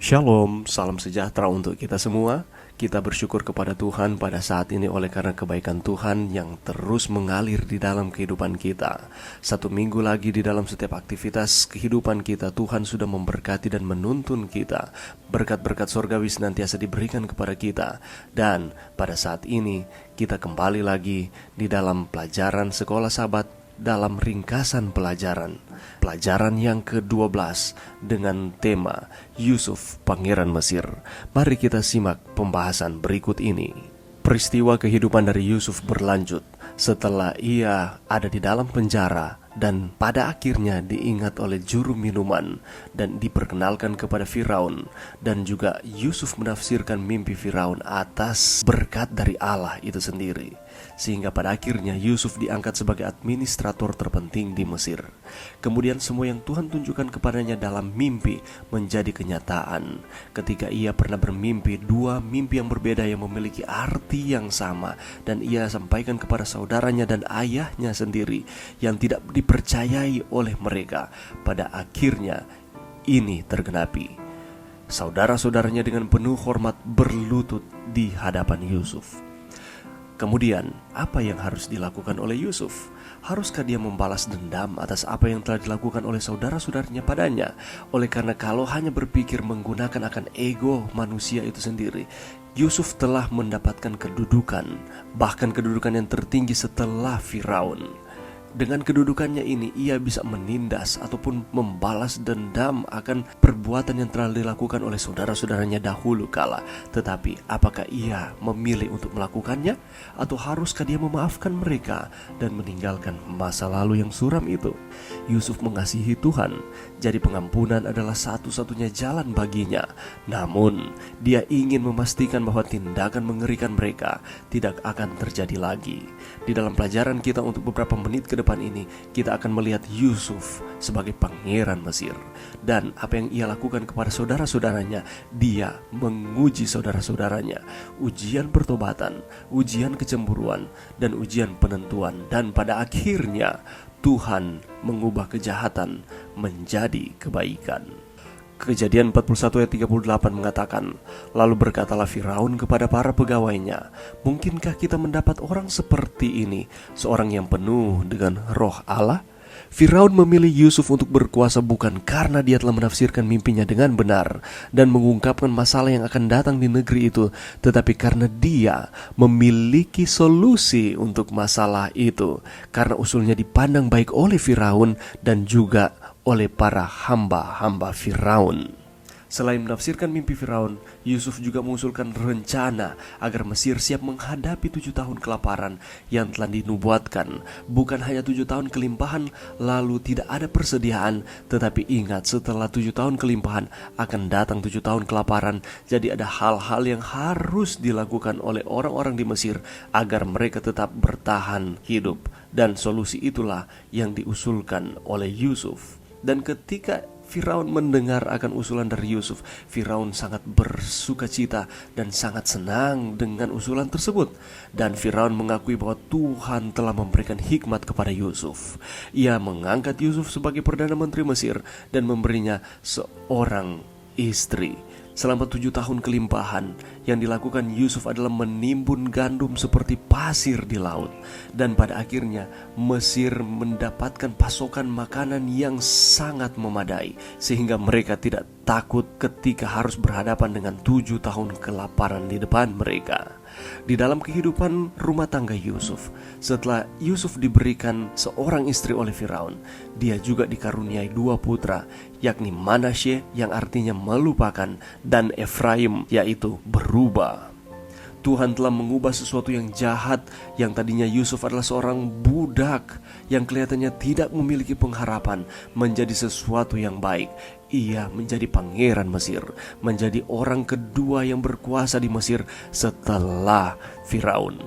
Shalom, salam sejahtera untuk kita semua. Kita bersyukur kepada Tuhan pada saat ini oleh karena kebaikan Tuhan yang terus mengalir di dalam kehidupan kita. Satu minggu lagi di dalam setiap aktivitas kehidupan kita, Tuhan sudah memberkati dan menuntun kita. Berkat-berkat surgawi senantiasa diberikan kepada kita. Dan pada saat ini kita kembali lagi di dalam pelajaran sekolah Sabat dalam ringkasan pelajaran yang ke-12 dengan tema Yusuf Pangeran Mesir. Mari kita simak pembahasan berikut ini. Peristiwa kehidupan dari Yusuf berlanjut setelah ia ada di dalam penjara dan pada akhirnya diingat oleh juru minuman dan diperkenalkan kepada Firaun, dan juga Yusuf menafsirkan mimpi Firaun atas berkat dari Allah itu sendiri, sehingga pada akhirnya Yusuf diangkat sebagai administrator terpenting di Mesir. Kemudian semua yang Tuhan tunjukkan kepadanya dalam mimpi menjadi kenyataan ketika ia pernah bermimpi dua mimpi yang berbeda yang memiliki arti yang sama, dan ia sampaikan kepada saudaranya dan ayahnya sendiri yang tidak dipercayai oleh mereka. Pada akhirnya ini tergenapi. Saudara-saudaranya dengan penuh hormat berlutut di hadapan Yusuf. Kemudian, apa yang harus dilakukan oleh Yusuf? Haruskah dia membalas dendam atas apa yang telah dilakukan oleh saudara-saudaranya padanya? Oleh karena kalau hanya berpikir menggunakan akan ego manusia itu sendiri, Yusuf telah mendapatkan kedudukan, bahkan kedudukan yang tertinggi setelah Firaun. Dengan kedudukannya ini, ia bisa menindas ataupun membalas dendam akan perbuatan yang telah dilakukan oleh saudara-saudaranya dahulu kala. Tetapi apakah ia memilih untuk melakukannya? Atau haruskah dia memaafkan mereka dan meninggalkan masa lalu yang suram itu? Yusuf mengasihi Tuhan, jadi pengampunan adalah satu-satunya jalan baginya. Namun, dia ingin memastikan bahwa tindakan mengerikan mereka tidak akan terjadi lagi. Di dalam pelajaran kita untuk beberapa menit ke depan ini, kita akan melihat Yusuf sebagai pangeran Mesir. Dan apa yang ia lakukan kepada saudara-saudaranya, dia menguji saudara-saudaranya. Ujian pertobatan, ujian kecemburuan, dan ujian penentuan. Dan pada akhirnya Tuhan mengubah kejahatan menjadi kebaikan. Kejadian 41 ayat 38 mengatakan, lalu berkatalah Firaun kepada para pegawainya, mungkinkah kita mendapat orang seperti ini, seorang yang penuh dengan roh Allah? Firaun memilih Yusuf untuk berkuasa bukan karena dia telah menafsirkan mimpinya dengan benar dan mengungkapkan masalah yang akan datang di negeri itu, tetapi karena dia memiliki solusi untuk masalah itu, karena usulnya dipandang baik oleh Firaun dan juga oleh para hamba-hamba Firaun. Selain menafsirkan mimpi Firaun, Yusuf juga mengusulkan rencana agar Mesir siap menghadapi 7 tahun kelaparan yang telah dinubuatkan. Bukan hanya 7 tahun kelimpahan lalu tidak ada persediaan, tetapi ingat, setelah 7 tahun kelimpahan akan datang 7 tahun kelaparan. Jadi ada hal-hal yang harus dilakukan oleh orang-orang di Mesir agar mereka tetap bertahan hidup. Dan solusi itulah yang diusulkan oleh Yusuf. Dan ketika Firaun mendengar akan usulan dari Yusuf, Firaun sangat bersuka cita dan sangat senang dengan usulan tersebut. Dan Firaun mengakui bahwa Tuhan telah memberikan hikmat kepada Yusuf. Ia mengangkat Yusuf sebagai Perdana Menteri Mesir dan memberinya seorang istri. Selama 7 tahun kelimpahan, yang dilakukan Yusuf adalah menimbun gandum seperti pasir di laut. Dan pada akhirnya Mesir mendapatkan pasokan makanan yang sangat memadai, sehingga mereka tidak takut ketika harus berhadapan dengan 7 tahun kelaparan di depan mereka. Di dalam kehidupan rumah tangga Yusuf, setelah Yusuf diberikan seorang istri oleh Firaun, dia juga dikaruniai 2 putra, yakni Manasye yang artinya melupakan, dan Efraim yaitu berubah. Tuhan telah mengubah sesuatu yang jahat, yang tadinya Yusuf adalah seorang budak yang kelihatannya tidak memiliki pengharapan, menjadi sesuatu yang baik. Ia menjadi pangeran Mesir, menjadi orang kedua yang berkuasa di Mesir setelah Firaun.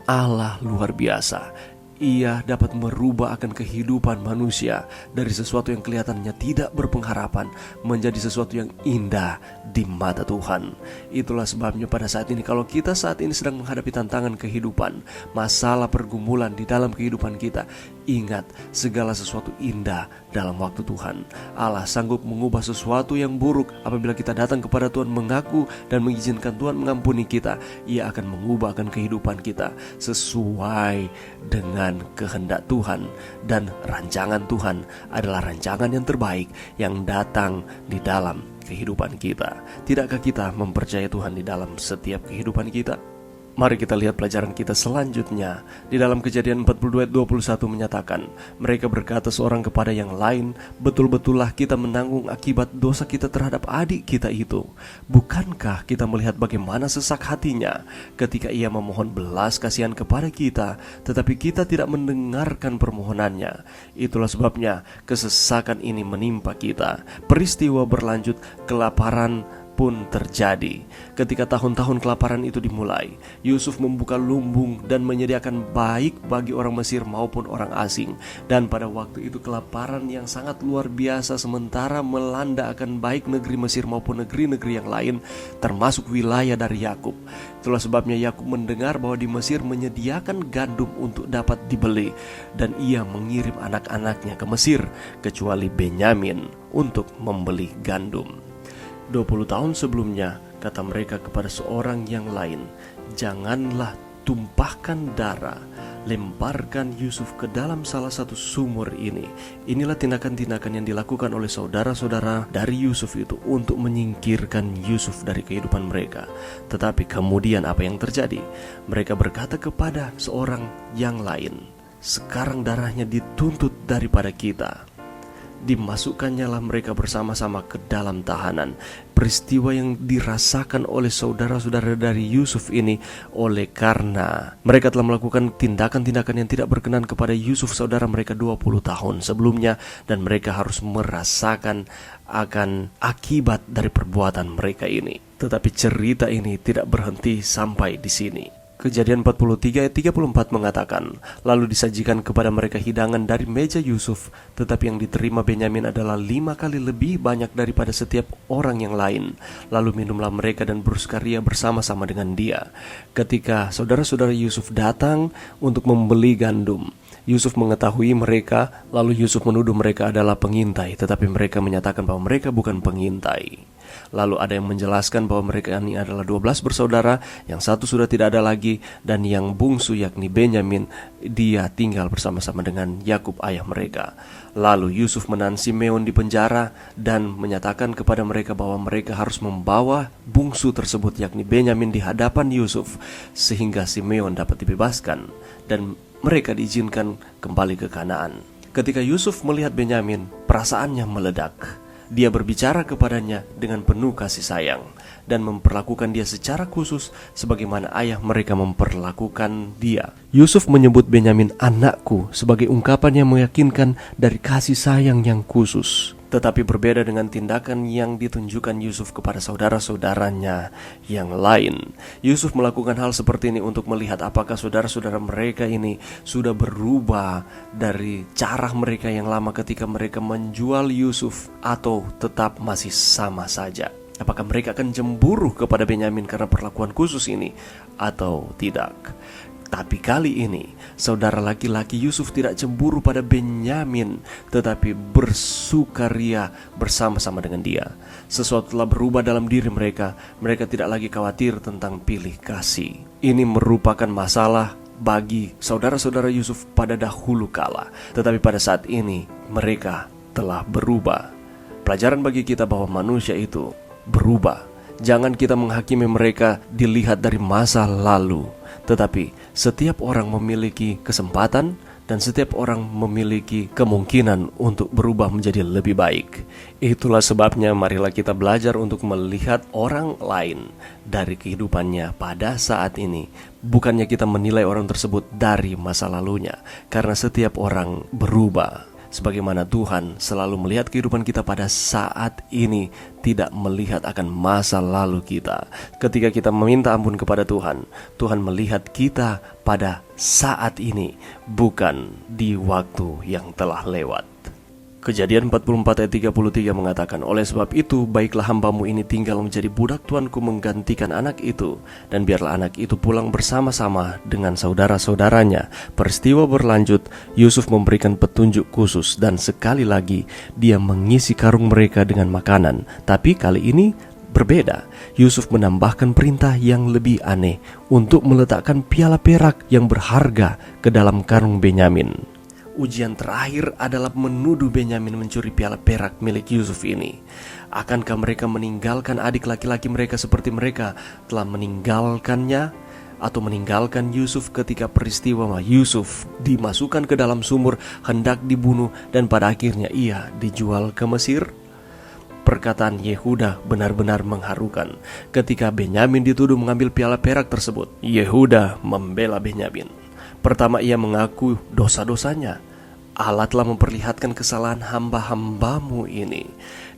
Allah luar biasa. Ia dapat merubah akan kehidupan manusia dari sesuatu yang kelihatannya tidak berpengharapan menjadi sesuatu yang indah di mata Tuhan. Itulah sebabnya pada saat ini, kalau kita saat ini sedang menghadapi tantangan kehidupan, masalah pergumulan di dalam kehidupan kita, Ingat, segala sesuatu indah dalam waktu Tuhan. Allah sanggup mengubah sesuatu yang buruk apabila kita datang kepada Tuhan, mengaku dan mengizinkan Tuhan mengampuni kita. Ia akan mengubahkan kehidupan kita sesuai dengan kehendak Tuhan. Dan rancangan Tuhan adalah rancangan yang terbaik yang datang di dalam kehidupan kita. Tidakkah kita mempercayai Tuhan di dalam setiap kehidupan kita? Mari kita lihat pelajaran kita selanjutnya. Di dalam Kejadian 42 ayat 21 menyatakan, mereka berkata seorang kepada yang lain, betul-betullah kita menanggung akibat dosa kita terhadap adik kita itu. Bukankah kita melihat bagaimana sesak hatinya ketika ia memohon belas kasihan kepada kita, tetapi kita tidak mendengarkan permohonannya. Itulah sebabnya kesesakan ini menimpa kita. Peristiwa berlanjut, kelaparan pun terjadi. Ketika tahun-tahun kelaparan itu dimulai, Yusuf membuka lumbung dan menyediakan baik bagi orang Mesir maupun orang asing. Dan pada waktu itu kelaparan yang sangat luar biasa sementara melanda akan baik negeri Mesir maupun negeri-negeri yang lain, termasuk wilayah dari Yakub. Itulah sebabnya Yakub mendengar bahwa di Mesir menyediakan gandum untuk dapat dibeli, dan ia mengirim anak-anaknya ke Mesir, kecuali Benyamin, untuk membeli gandum. 20 tahun sebelumnya, kata mereka kepada seorang yang lain, janganlah tumpahkan darah, lemparkan Yusuf ke dalam salah satu sumur ini. Inilah tindakan-tindakan yang dilakukan oleh saudara-saudara dari Yusuf itu untuk menyingkirkan Yusuf dari kehidupan mereka. Tetapi kemudian apa yang terjadi? Mereka berkata kepada seorang yang lain, sekarang darahnya dituntut daripada kita. Dimasukkannya lah mereka bersama-sama ke dalam tahanan. Peristiwa yang dirasakan oleh saudara-saudara dari Yusuf ini oleh karena mereka telah melakukan tindakan-tindakan yang tidak berkenan kepada Yusuf saudara mereka 20 tahun sebelumnya, dan mereka harus merasakan akan akibat dari perbuatan mereka ini. Tetapi cerita ini tidak berhenti sampai di sini. Kejadian 43 ayat 34 mengatakan, lalu disajikan kepada mereka hidangan dari meja Yusuf, tetapi yang diterima Benyamin adalah 5 kali lebih banyak daripada setiap orang yang lain. Lalu minumlah mereka dan bersukaria bersama-sama dengan dia. Ketika saudara-saudara Yusuf datang untuk membeli gandum, Yusuf mengetahui mereka, lalu Yusuf menuduh mereka adalah pengintai, tetapi mereka menyatakan bahwa mereka bukan pengintai. Lalu ada yang menjelaskan bahwa mereka ini adalah 12 bersaudara, yang satu sudah tidak ada lagi, dan yang bungsu yakni Benyamin, dia tinggal bersama-sama dengan Yakub ayah mereka. Lalu Yusuf menahan Simeon di penjara dan menyatakan kepada mereka bahwa mereka harus membawa bungsu tersebut yakni Benyamin di hadapan Yusuf, sehingga Simeon dapat dibebaskan dan mereka diizinkan kembali ke Kanaan. Ketika Yusuf melihat Benyamin, perasaannya meledak. Dia berbicara kepadanya dengan penuh kasih sayang dan memperlakukan dia secara khusus sebagaimana ayah mereka memperlakukan dia. Yusuf menyebut Benyamin anakku sebagai ungkapan yang meyakinkan dari kasih sayang yang khusus. Tetapi berbeda dengan tindakan yang ditunjukkan Yusuf kepada saudara-saudaranya yang lain. Yusuf melakukan hal seperti ini untuk melihat apakah saudara-saudara mereka ini sudah berubah dari cara mereka yang lama ketika mereka menjual Yusuf, atau tetap masih sama saja. Apakah mereka akan cemburu kepada Benyamin karena perlakuan khusus ini atau tidak? Tapi kali ini, saudara laki-laki Yusuf tidak cemburu pada Benyamin, tetapi bersukaria bersama-sama dengan dia. Sesuatu telah berubah dalam diri mereka. Mereka tidak lagi khawatir tentang pilih kasih. Ini merupakan masalah bagi saudara-saudara Yusuf pada dahulu kala. Tetapi pada saat ini, mereka telah berubah. Pelajaran bagi kita bahwa manusia itu berubah. Jangan kita menghakimi mereka dilihat dari masa lalu, tetapi setiap orang memiliki kesempatan dan setiap orang memiliki kemungkinan untuk berubah menjadi lebih baik. Itulah sebabnya marilah kita belajar untuk melihat orang lain dari kehidupannya pada saat ini. Bukannya kita menilai orang tersebut dari masa lalunya, karena setiap orang berubah. Sebagaimana Tuhan selalu melihat kehidupan kita pada saat ini, tidak melihat akan masa lalu kita. Ketika kita meminta ampun kepada Tuhan, Tuhan melihat kita pada saat ini, bukan di waktu yang telah lewat. Kejadian 44 ayat 33 mengatakan, oleh sebab itu, baiklah hambamu ini tinggal menjadi budak tuanku menggantikan anak itu, dan biarlah anak itu pulang bersama-sama dengan saudara-saudaranya. Peristiwa berlanjut, Yusuf memberikan petunjuk khusus, dan sekali lagi dia mengisi karung mereka dengan makanan. Tapi kali ini berbeda. Yusuf menambahkan perintah yang lebih aneh untuk meletakkan piala perak yang berharga ke dalam karung Benyamin. Ujian terakhir adalah menuduh Benyamin mencuri piala perak milik Yusuf ini. Akankah mereka meninggalkan adik laki-laki mereka seperti mereka telah meninggalkannya, atau meninggalkan Yusuf ketika peristiwa Yusuf dimasukkan ke dalam sumur, hendak dibunuh, dan pada akhirnya ia dijual ke Mesir? Perkataan Yehuda benar-benar mengharukan. Ketika Benyamin dituduh mengambil piala perak tersebut, Yehuda membela Benyamin. Pertama, ia mengaku dosa-dosanya. Allah telah memperlihatkan kesalahan hamba-hambamu ini.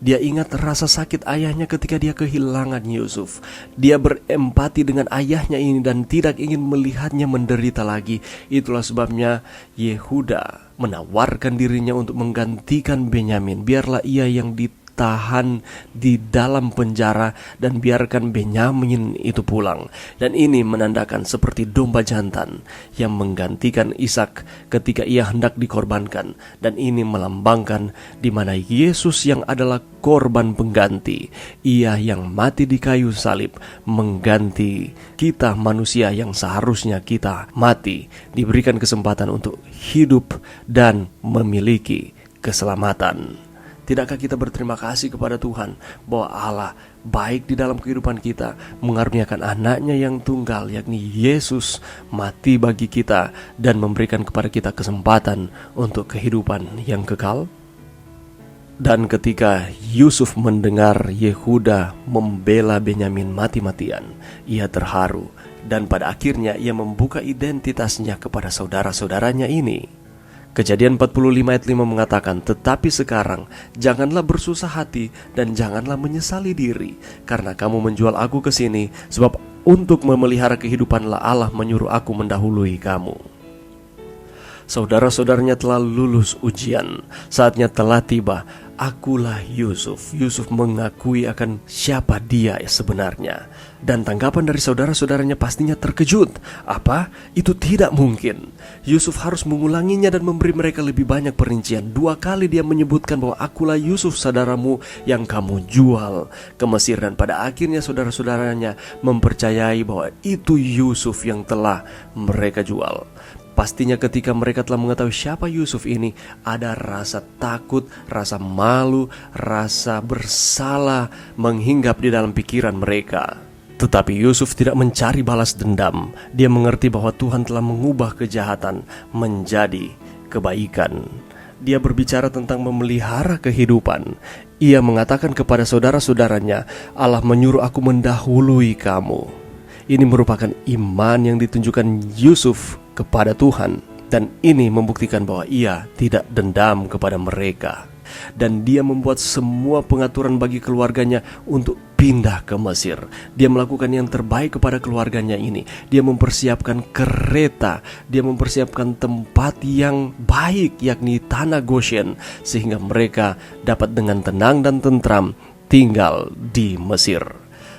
Dia ingat rasa sakit ayahnya ketika dia kehilangan Yusuf. Dia berempati dengan ayahnya ini dan tidak ingin melihatnya menderita lagi. Itulah sebabnya Yehuda menawarkan dirinya untuk menggantikan Benyamin. Biarlah ia yang ditahan di dalam penjara dan biarkan Benyamin itu pulang. Dan ini menandakan seperti domba jantan yang menggantikan Ishak ketika ia hendak dikorbankan. Dan ini melambangkan di mana Yesus yang adalah korban pengganti, ia yang mati di kayu salib mengganti kita manusia yang seharusnya kita mati, diberikan kesempatan untuk hidup dan memiliki keselamatan. Tidakkah kita berterima kasih kepada Tuhan bahwa Allah baik di dalam kehidupan kita, mengaruniakan anaknya yang tunggal, yakni Yesus, mati bagi kita dan memberikan kepada kita kesempatan untuk kehidupan yang kekal? Dan ketika Yusuf mendengar Yehuda membela Benyamin mati-matian, ia terharu dan pada akhirnya ia membuka identitasnya kepada saudara-saudaranya ini. Kejadian 45 ayat 5 mengatakan, tetapi sekarang janganlah bersusah hati dan janganlah menyesali diri, karena kamu menjual aku ke sini, sebab untuk memelihara kehidupanlah Allah menyuruh aku mendahului kamu. Saudara-saudaranya telah lulus ujian, saatnya telah tiba. Akulah Yusuf. Yusuf mengakui akan siapa dia sebenarnya. Dan tanggapan dari saudara-saudaranya pastinya terkejut. Apa? Itu tidak mungkin. Yusuf harus mengulanginya dan memberi mereka lebih banyak perincian. 2 kali dia menyebutkan bahwa akulah Yusuf saudaramu yang kamu jual ke Mesir. Dan pada akhirnya saudara-saudaranya mempercayai bahwa itu Yusuf yang telah mereka jual. Pastinya ketika mereka telah mengetahui siapa Yusuf ini, ada rasa takut, rasa malu, rasa bersalah menghinggap di dalam pikiran mereka. Tetapi Yusuf tidak mencari balas dendam. Dia mengerti bahwa Tuhan telah mengubah kejahatan menjadi kebaikan. Dia berbicara tentang memelihara kehidupan. Ia mengatakan kepada saudara-saudaranya, Allah menyuruh aku mendahului kamu. Ini merupakan iman yang ditunjukkan Yusuf kepada Tuhan, dan ini membuktikan bahwa ia tidak dendam kepada mereka. Dan dia membuat semua pengaturan bagi keluarganya untuk pindah ke Mesir. Dia melakukan yang terbaik kepada keluarganya ini. Dia mempersiapkan kereta, dia mempersiapkan tempat yang baik, yakni tanah Goshen, sehingga mereka dapat dengan tenang dan tentram tinggal di Mesir.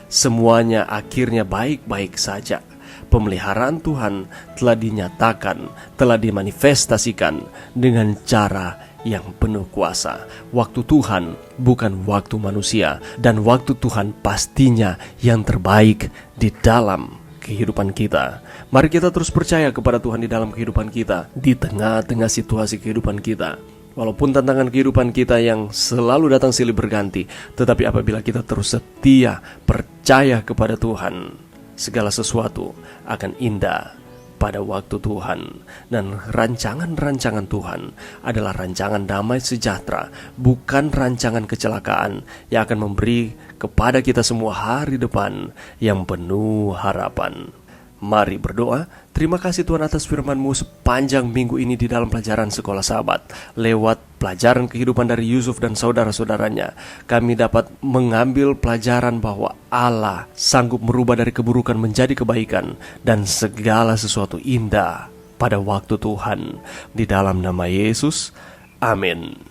Semuanya akhirnya baik-baik saja. Pemeliharaan Tuhan telah dinyatakan, telah dimanifestasikan dengan cara yang penuh kuasa. Waktu Tuhan bukan waktu manusia, dan waktu Tuhan pastinya yang terbaik di dalam kehidupan kita. Mari kita terus percaya kepada Tuhan di dalam kehidupan kita, di tengah-tengah situasi kehidupan kita. Walaupun tantangan kehidupan kita yang selalu datang silih berganti, tetapi apabila kita terus setia, percaya kepada Tuhan, segala sesuatu akan indah pada waktu Tuhan. Dan rancangan-rancangan Tuhan adalah rancangan damai sejahtera, bukan rancangan kecelakaan yang akan memberi kepada kita semua hari depan yang penuh harapan. Mari berdoa. Terima kasih Tuhan atas firman-Mu sepanjang minggu ini di dalam pelajaran Sekolah Sahabat. Lewat pelajaran kehidupan dari Yusuf dan saudara-saudaranya, kami dapat mengambil pelajaran bahwa Allah sanggup merubah dari keburukan menjadi kebaikan, dan segala sesuatu indah pada waktu Tuhan. Di dalam nama Yesus, amin.